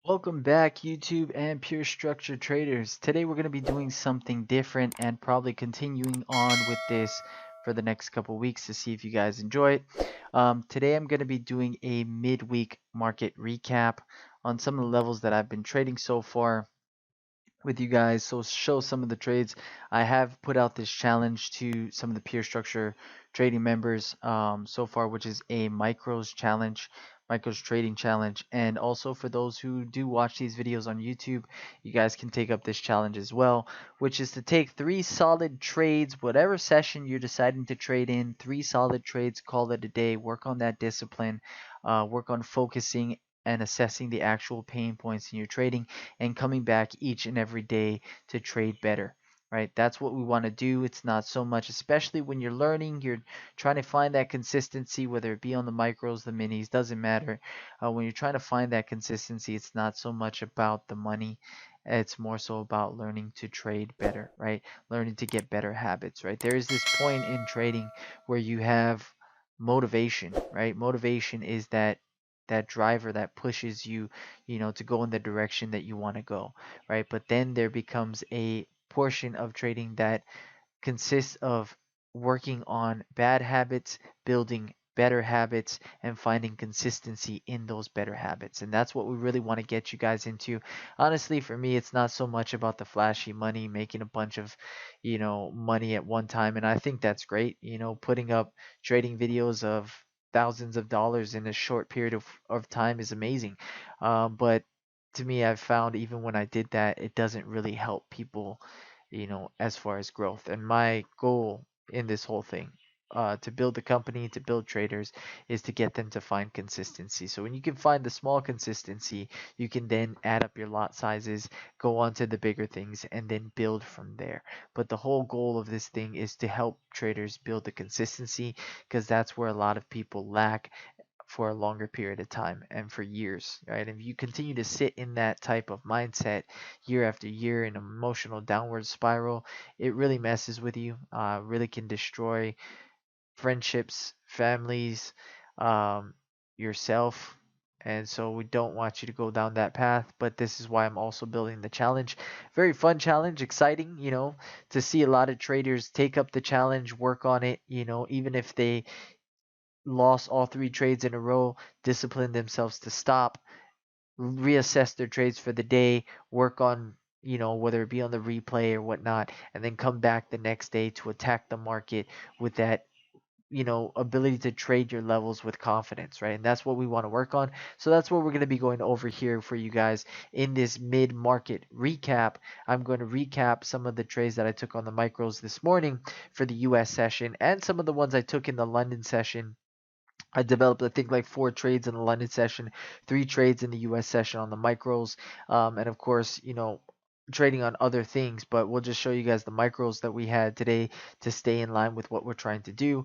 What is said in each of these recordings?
Welcome back, YouTube and pure structure traders. Today we're going to be doing something different and probably continuing on with this for the next couple weeks to see if you guys enjoy it. Today I'm going to be doing a midweek market recap on some of the levels that I've been trading so far with you guys. So show some of the trades. I have put out this challenge to some of the pure structure trading members so far, which is a micros challenge, micros trading challenge. And also for those who do watch these videos on YouTube, you guys can take up this challenge as well, which is to take 3 solid trades, whatever session you're deciding to trade in, 3 solid trades, call it a day, work on that discipline, work on focusing and assessing the actual pain points in your trading and coming back each and every day to trade better, right? That's what we want to do. It's not so much, especially when you're learning, you're trying to find that consistency, whether it be on the micros, the minis, doesn't matter. When you're trying to find that consistency, it's not so much about the money. It's more so about learning to trade better, right? Learning to get better habits, right? There is this point in trading where you have motivation, right? Motivation is that driver that pushes you, to go in the direction that you want to go, right? But then there becomes a portion of trading that consists of working on bad habits, building better habits, and finding consistency in those better habits. And that's what we really want to get you guys into. Honestly, for me, it's not so much about the flashy money, making a bunch of, money at one time. And I think that's great, putting up trading videos of thousands of dollars in a short period of time is amazing. But to me, I've found even when I did that, it doesn't really help people, as far as growth. And my goal in this whole thing, to build the company, to build traders, is to get them to find consistency. So when you can find the small consistency, you can then add up your lot sizes, go on to the bigger things, and then build from there. But the whole goal of this thing is to help traders build the consistency because that's where a lot of people lack for a longer period of time and for years, right? If you continue to sit in that type of mindset year after year in an emotional downward spiral, it really messes with you, really can destroy friendships, families, um, yourself. And so we don't want you to go down that path, but this is why I'm also building the challenge. Very fun challenge, exciting, to see a lot of traders take up the challenge, work on it, even if they lost all 3 trades in a row, discipline themselves to stop, reassess their trades for the day, work on, whether it be on the replay or whatnot, and then come back the next day to attack the market with that, ability to trade your levels with confidence, right? And that's what we want to work on. So that's what we're going to be going over here for you guys in this mid market recap. I'm going to recap some of the trades that I took on the micros this morning for the US session and some of the ones I took in the London session. I developed, I think, like 4 trades in the London session, 3 trades in the US session on the micros, and of course, trading on other things. But we'll just show you guys the micros that we had today to stay in line with what we're trying to do.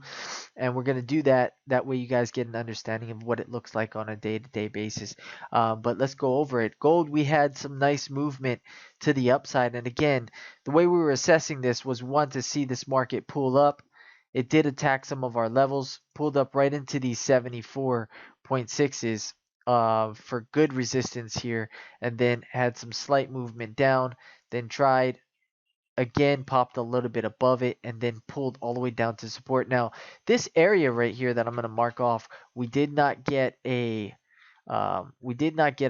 And we're going to do that. That way, you guys get an understanding of what it looks like on a day to day basis. But let's go over it. Gold, we had some nice movement to the upside. And again, the way we were assessing this was we want to see this market pull up. It did attack some of our levels, pulled up right into these 74.6s for good resistance here, and then had some slight movement down, then tried again, popped a little bit above it, and then pulled all the way down to support. Now, this area right here that I'm going to mark off, we did not get a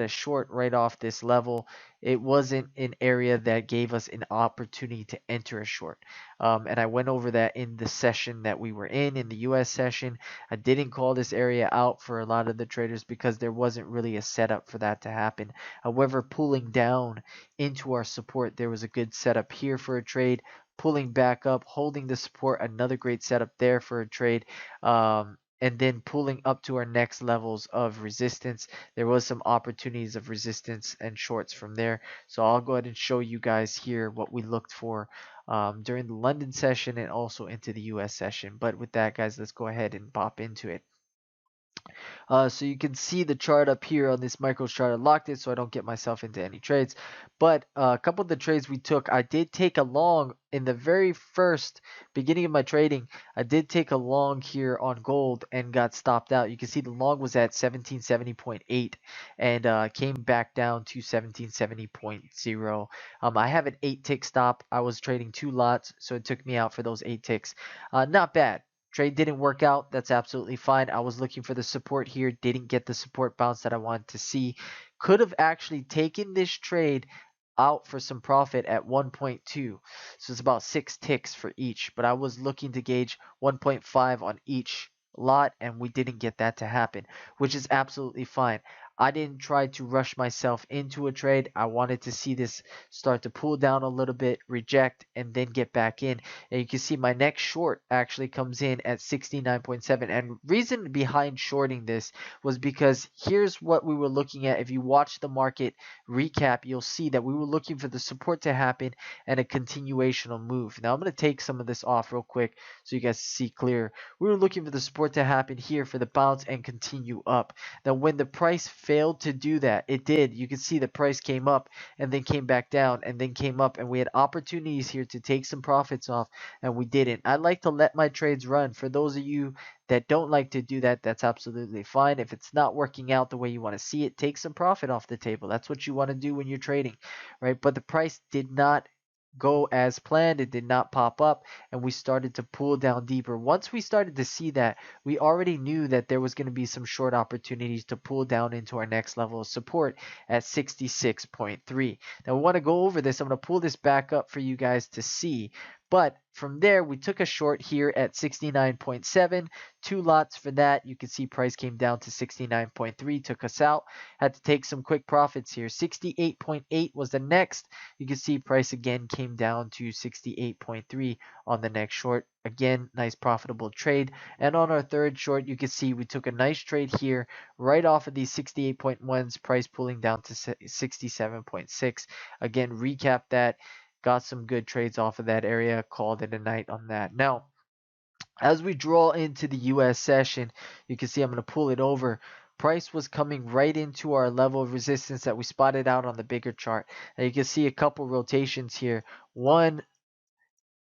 short right off this level. It wasn't an area that gave us an opportunity to enter a short. And I went over that in the session that we were in the US session. I didn't call this area out for a lot of the traders because there wasn't really a setup for that to happen. However, pulling down into our support, there was a good setup here for a trade. Pulling back up, holding the support, another great setup there for a trade. And then pulling up to our next levels of resistance. There was some opportunities of resistance and shorts from there. So I'll go ahead and show you guys here what we looked for during the London session and also into the US session. But with that, guys, let's go ahead and pop into it. So you can see the chart up here on this micro chart. I locked it so I don't get myself into any trades. But a couple of the trades we took, I did take a long in the very first beginning of my trading. I did take a long here on gold and got stopped out. You can see the long was at 1770.8 and came back down to 1770.0. I have an 8 tick stop. I was trading 2 lots, so it took me out for those 8 ticks. Not bad. Trade didn't work out. That's absolutely fine. I was looking for the support here. Didn't get the support bounce that I wanted to see. Could have actually taken this trade out for some profit at 1.2. So it's about 6 ticks for each. But I was looking to gauge 1.5 on each lot, and we didn't get that to happen, which is absolutely fine. I didn't try to rush myself into a trade. I wanted to see this start to pull down a little bit, reject, and then get back in. And you can see my next short actually comes in at 69.7. And reason behind shorting this was because here's what we were looking at. If you watch the market recap, you'll see that we were looking for the support to happen and a continuational move. Now I'm going to take some of this off real quick so you guys see clear. We were looking for the support to happen here for the bounce and continue up. Now when the price failed to do that, it did. You can see the price came up and then came back down and then came up, and we had opportunities here to take some profits off and we didn't. I like to let my trades run. For those of you that don't like to do that, that's absolutely fine. If it's not working out the way you want to see it, take some profit off the table. That's what you want to do when you're trading, right? But the price did not go as planned. It did not pop up, and we started to pull down deeper. Once we started to see that, we already knew that there was going to be some short opportunities to pull down into our next level of support at 66.3. Now we want to go over this. I'm going to pull this back up for you guys to see. But from there, we took a short here at 69.7, 2 lots for that. You can see price came down to 69.3, took us out. Had to take some quick profits here. 68.8 was the next. You can see price again came down to 68.3 on the next short. Again, nice profitable trade. And on our third short, you can see we took a nice trade here right off of these 68.1s, price pulling down to 67.6. Again, recap that. Got some good trades off of that area, called it a night on that. Now, as we draw into the US session, you can see I'm going to pull it over. Price was coming right into our level of resistance that we spotted out on the bigger chart. And you can see a couple rotations here. 1,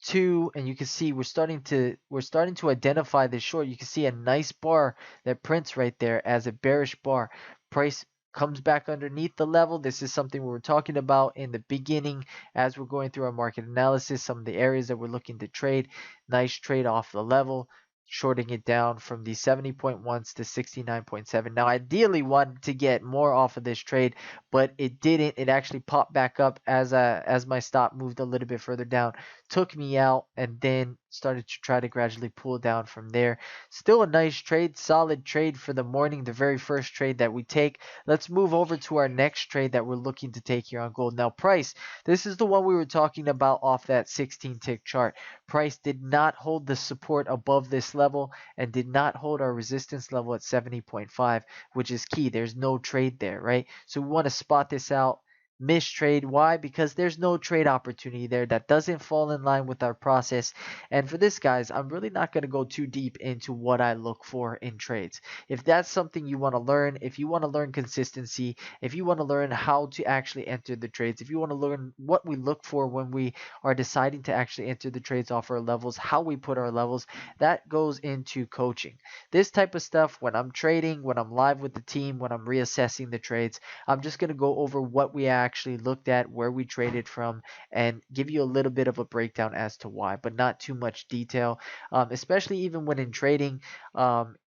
2, and you can see we're starting to identify this short. You can see a nice bar that prints right there as a bearish bar. Price comes back underneath the level. This is something we were talking about in the beginning as we're going through our market analysis, some of the areas that we're looking to trade. Nice trade off the level, shorting it down from the 70.1s to 69.7. Now ideally wanted to get more off of this trade, but it didn't. It actually popped back up as my stop moved a little bit further down, took me out, and then started to try to gradually pull down from there. Still a nice trade, solid trade for the morning, the very first trade that we take. Let's move over to our next trade that we're looking to take here on gold. Now price, this is the one we were talking about off that 16 tick chart. Price did not hold the support above this level and did not hold our resistance level at 70.5, which is key. There's no trade there, right? So we want to spot this out. Mistrade. Why? Because there's no trade opportunity there. That doesn't fall in line with our process. And for this, guys, I'm really not going to go too deep into what I look for in trades. If that's something you want to learn, if you want to learn consistency, if you want to learn how to actually enter the trades, if you want to learn what we look for when we are deciding to actually enter the trades off our levels, how we put our levels, that goes into coaching. This type of stuff, when I'm trading, when I'm live with the team, when I'm reassessing the trades, I'm just going to go over what we actually looked at, where we traded from, and give you a little bit of a breakdown as to why, but not too much detail, especially even when in trading.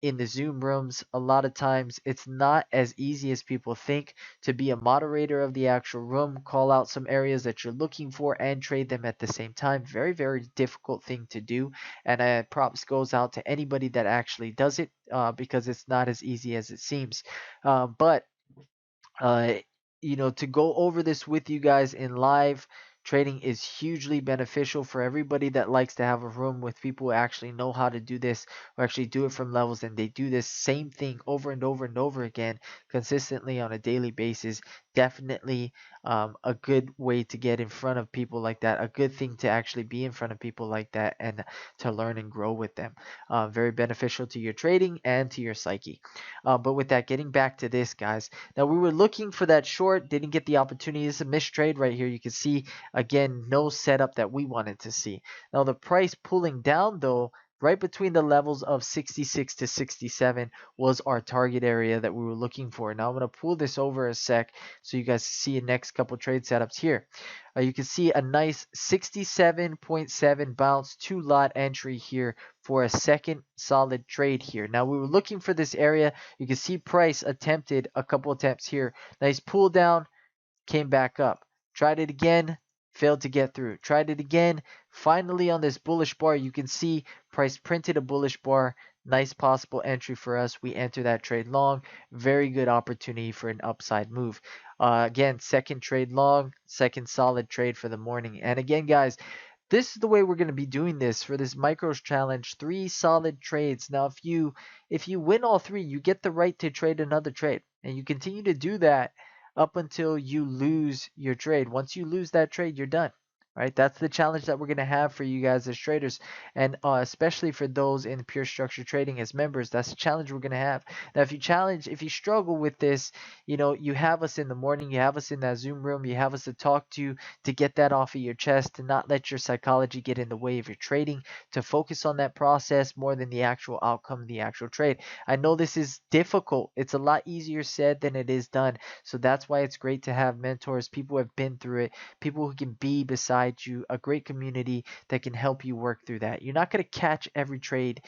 In the Zoom rooms, a lot of times it's not as easy as people think to be a moderator of the actual room, call out some areas that you're looking for, and trade them at the same time. Very, very difficult thing to do. And props goes out to anybody that actually does it because it's not as easy as it seems. But uh, to go over this with you guys in live trading is hugely beneficial for everybody that likes to have a room with people who actually know how to do this, who actually do it from levels, and they do this same thing over and over and over again consistently on a daily basis. definitely a good way to get in front of people like that, a good thing to actually be in front of people like that and to learn and grow with them. Very beneficial to your trading and to your psyche. But with that, getting back to this, guys, now we were looking for that short, didn't get the opportunity. It's a missed trade right here. You can see, again, no setup that we wanted to see. Now the price pulling down, though, right between the levels of 66 to 67 was our target area that we were looking for. Now I'm going to pull this over a sec so you guys see the next couple trade setups here. You can see a nice 67.7 bounce, 2 lot entry here for a second solid trade here. Now we were looking for this area. You can see price attempted a couple attempts here. Nice pull down, came back up. Tried it again, failed to get through. Tried it again. Finally on this bullish bar, you can see price printed a bullish bar. Nice possible entry for us. We enter that trade long. Very good opportunity for an upside move. Again, second trade long, second solid trade for the morning. And again, guys, this is the way we're going to be doing this for this micros challenge. 3 solid trades. Now if you win all 3, you get the right to trade another trade, and you continue to do that up until you lose your trade. Once you lose that trade, you're done. Right? That's the challenge that we're going to have for you guys as traders, and especially for those in pure structure trading as members. That's the challenge we're going to have. Now if you struggle with this, you have us in the morning, you have us in that Zoom room, you have us to talk to get that off of your chest, to not let your psychology get in the way of your trading, to focus on that process more than the actual outcome of the actual trade. I know this is difficult. It's a lot easier said than it is done. So that's why it's great to have mentors, people who have been through it, people who can be beside you, a great community that can help you work through that. You're not going to catch every trade,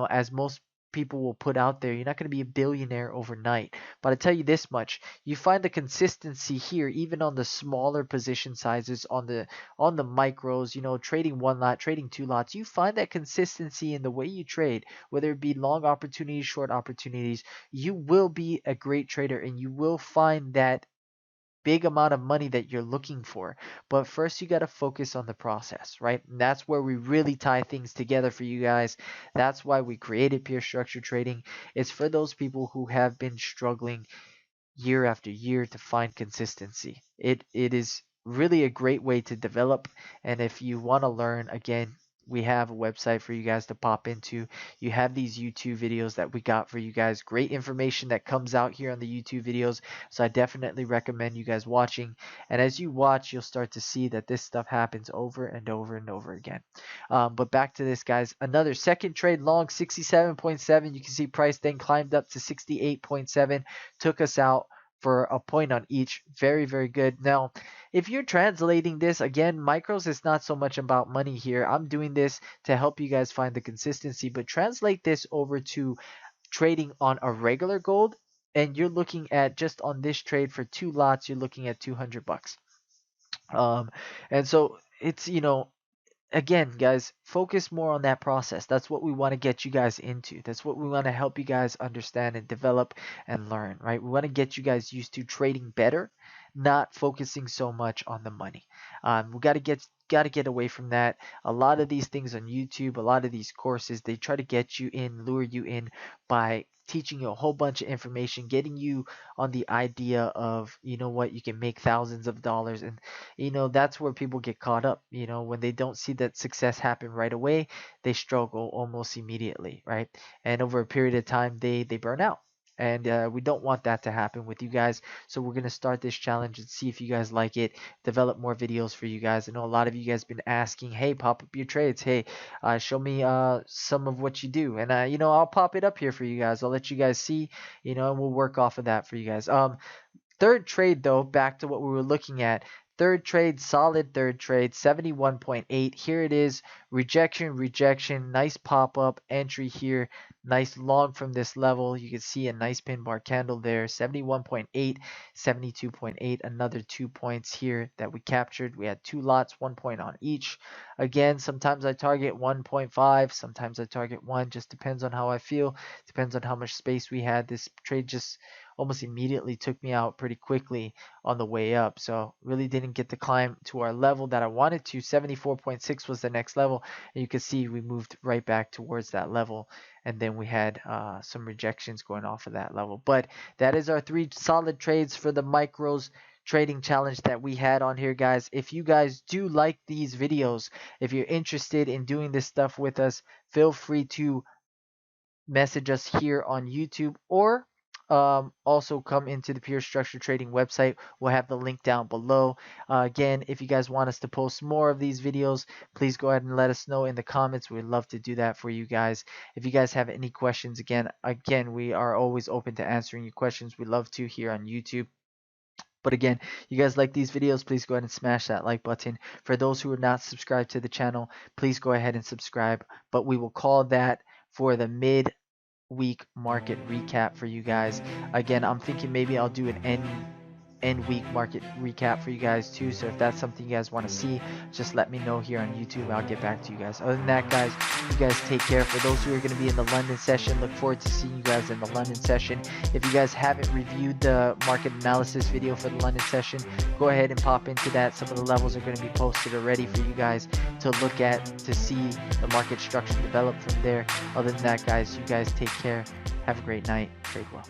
as most people will put out there. You're not going to be a billionaire overnight. But I tell you this much, you find the consistency here even on the smaller position sizes, on the micros, trading 1 lot, trading 2 lots. You find that consistency in the way you trade, whether it be long opportunities, short opportunities. You will be a great trader and you will find that big amount of money that you're looking for. But first you got to focus on the process, right? And that's where we really tie things together for you guys. That's why we created Pure Structure Trading. It's for those people who have been struggling year after year to find consistency. It is really a great way to develop. And if you want to learn, again, we have a website for you guys to pop into. You have these YouTube videos that we got for you guys. Great information that comes out here on the YouTube videos. So I definitely recommend you guys watching. And as you watch, you'll start to see that this stuff happens over and over and over again. But back to this, guys. Another second trade long, 67.7. You can see price then climbed up to 68.7, took us out for a point on each. Very, very good. Now, if you're translating this, again, micros is not so much about money here. I'm doing this to help you guys find the consistency, but translate this over to trading on a regular gold, and you're looking at, just on this trade for 2 lots, you're looking at $200. And so it's, again, guys, focus more on that process. That's what we want to get you guys into. That's what we want to help you guys understand and develop and learn, right? We want to get you guys used to trading better, not focusing so much on the money. We got to get away from that. A lot of these things on YouTube, a lot of these courses, they try to get you in, lure you in by teaching you a whole bunch of information, getting you on the idea of, what, you can make thousands of dollars. And that's where people get caught up. When they don't see that success happen right away, they struggle almost immediately, right? And over a period of time, they burn out. And we don't want that to happen with you guys. So we're going to start this challenge and see if you guys like it, develop more videos for you guys. I know a lot of you guys been asking, hey, pop up your trades. Hey, show me some of what you do. And, I'll pop it up here for you guys. I'll let you guys see, and we'll work off of that for you guys. Third trade, though, back to what we were looking at. Third trade, solid third trade, 71.8. Here it is. Rejection, rejection. Nice pop up entry here. Nice long from this level. You can see a nice pin bar candle there. 71.8, 72.8. Another 2 points here that we captured. We had 2 lots, 1 point on each. Again, sometimes I target 1.5. Sometimes I target 1. Just depends on how I feel. Depends on how much space we had. This trade just almost immediately took me out pretty quickly on the way up. So really didn't get to climb to our level that I wanted to. 74.6 was the next level, and you can see we moved right back towards that level, and then we had some rejections going off of that level. But that is our 3 solid trades for the micros trading challenge that we had on here, guys. If you guys do like these videos, if you're interested in doing this stuff with us, feel free to message us here on YouTube, or also come into the Pure Structure Trading website. We'll have the link down below. Again, if you guys want us to post more of these videos, please go ahead and let us know in the comments. We'd love to do that for you guys. If you guys have any questions, again, we are always open to answering your questions. We love to here on YouTube. But again, you guys like these videos, please go ahead and smash that like button. For those who are not subscribed to the channel, please go ahead and subscribe. But we will call that for the mid-week market recap for you guys. Again, I'm thinking maybe I'll do an end week market recap for you guys too. So if that's something you guys want to see, just let me know here on YouTube. I'll get back to you guys. Other than that, guys, you guys take care. For those who are going to be in the London session, look forward to seeing you guys in the London session. If you guys haven't reviewed the market analysis video for the London session, go ahead and pop into that. Some of the levels are going to be posted already for you guys to look at, to see the market structure develop from there. Other than that, guys, you guys take care. Have a great night. Trade well.